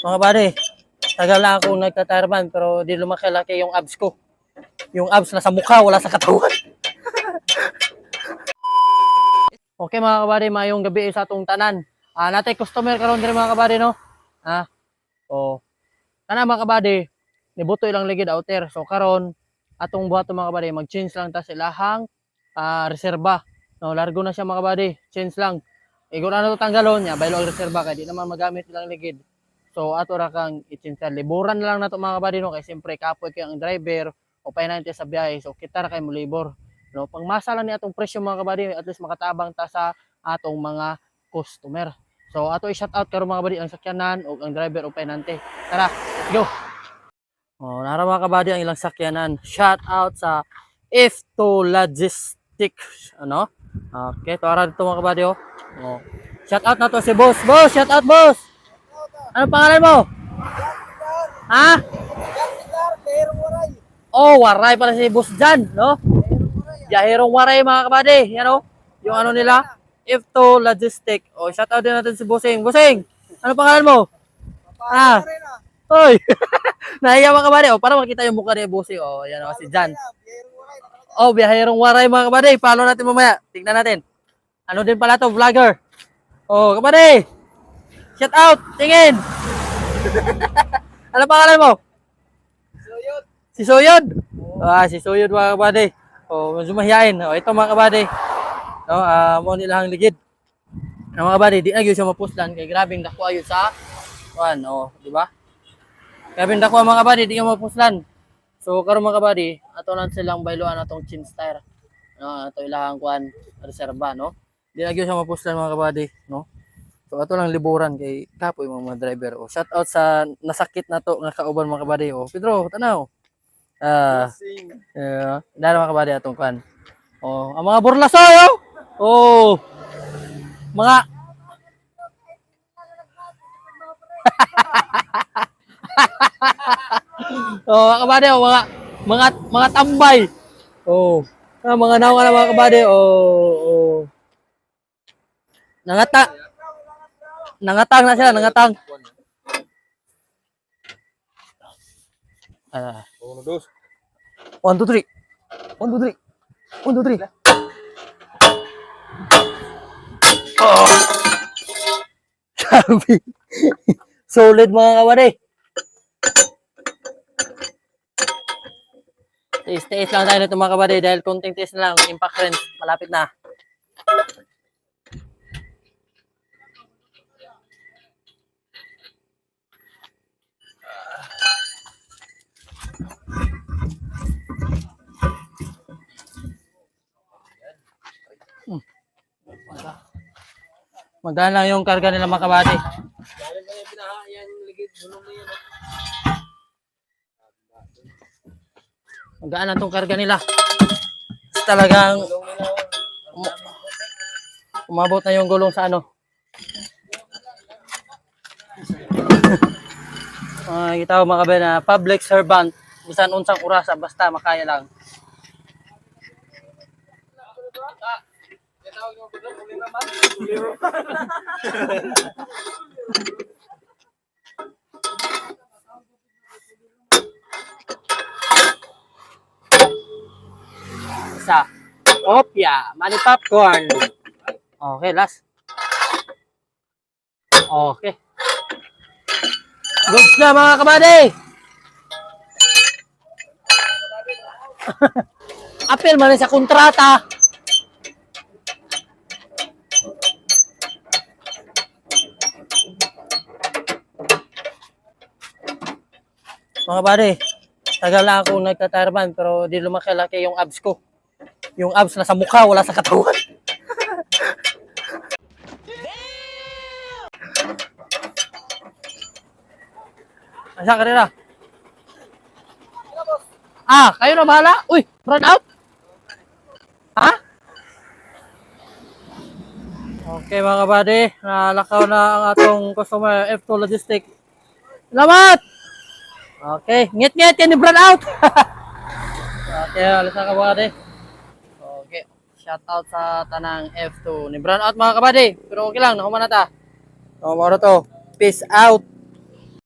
Mga buddy, tagal na akong nagtatirman pero di lumaki-laki yung abs ko. Yung abs nasa mukha, wala sa katawan. Okay mga kabady, mayong gabi sa atong tanan. Natay customer karon diri mga kabady no. Ah, oh. Kana mga kabady, nibuto ilang ligid outer. So karon atong buhaton mga kabady, mag-change lang ta sa ilahang reserba. No, largo na siya mga kabady, change lang. Igo na to tanggalon niya, baylo ang reserba kay di naman magamit ilang ligid. So ato ra kang i-change. Liburan na lang nato mga kabady no kay siyempre kapoy kay ang driver o painante sa biyahe. So kita ra kay mo libor. No, pangmasa lang ni atong presyo mga kabady, at least makatabang ta sa atong mga customer. So ato i-shout out karon mga kabady ang sakyanan o ang driver o painante. Tara, let's go. Oh, nara mga kabady ang ilang sakyanan. Shout out sa F2 Logistics, ano? Okay, tara dito mga kabady oh. Oh. Shout out na to si Boss. Boss, shout out Boss. Ano pangalan mo? Ha? Oh, Waray pala si Boss Jan, no? Biyaherong Waray mga kabady, yan o. Yung ano nila, F2 Logistic. O, shoutout din natin si Bossing. Bossing, ano pangalan mo? Ah, hoy. Nahiya mga kabady. O, para makita yung mukha ni Bossing. O, yan o, si Jan. O, biyaherong Waray mga kabady. Follow natin mamaya. Tingnan natin. Ano din pala to, vlogger. O, kabady. Shoutout, tingin. Ano pangalan mo? Si Soyod. Si Soyod mga kabady. O, medyo mahihain. O, ito mga kabady. No, mo nilang ligid. Mga kabady, di na gyud siya mapuslan kay grabing dako ayo sa kuan, di ba? Grabing dako mga kabady, di ka mapuslan. So karon mga kabady, ato lang silang bayloan atong chin tire. No, ato ilang kuan reserba, no. Di na gyud siya mapuslan mga kabady, no. So ato lang liburan kay kapoy mga driver. O, shout out sa nasakit na to nga kauban mga kabady. O, Pedro, tanaw. Dahil mga kabady atong kan. Oh, ang mga burlasoy oh. Oh. Mga oh, mga kabady oh, mga tambay. Oh. Mga nawa na mga kabady oh. Nangatang na sila, nangatang. 1 2 3. 1 2 3. 1 2 3. Oh. Sabi. Solid mga kabady. Tiis lang tayo nito mga kabady dahil konting tiis na lang. Impact rin. Malapit na. Magdaan lang yung karga nila mga kabady. Magdaan lang itong karga nila. Talagang umabot na yung gulong sa ano. Kita ko mga kabady na public servant. Bisan unsang orasa basta makaya lang. Isa. Opya, mani popcorn. Okay, last. Okay. Goods na mga kabady. Apel man sa kontrata. Mga buddy, tagal na akong nagtatirman pero di lumaki-laki yung abs ko. Yung abs nasa mukha, wala sa katawan. Asa ka nila? Kayo na bahala? Uy, run out? Ha? Okay mga buddy, nalakaw na ang atong customer F2 Logistic. Salamat! Okay, ngit-ngit yan ni brand out. Okay, alis na ka buddy. Okay, shout out sa tanang F2 ni brand out mga kabady. Pero okay lang, nakuha na ta. Maro to. Peace out.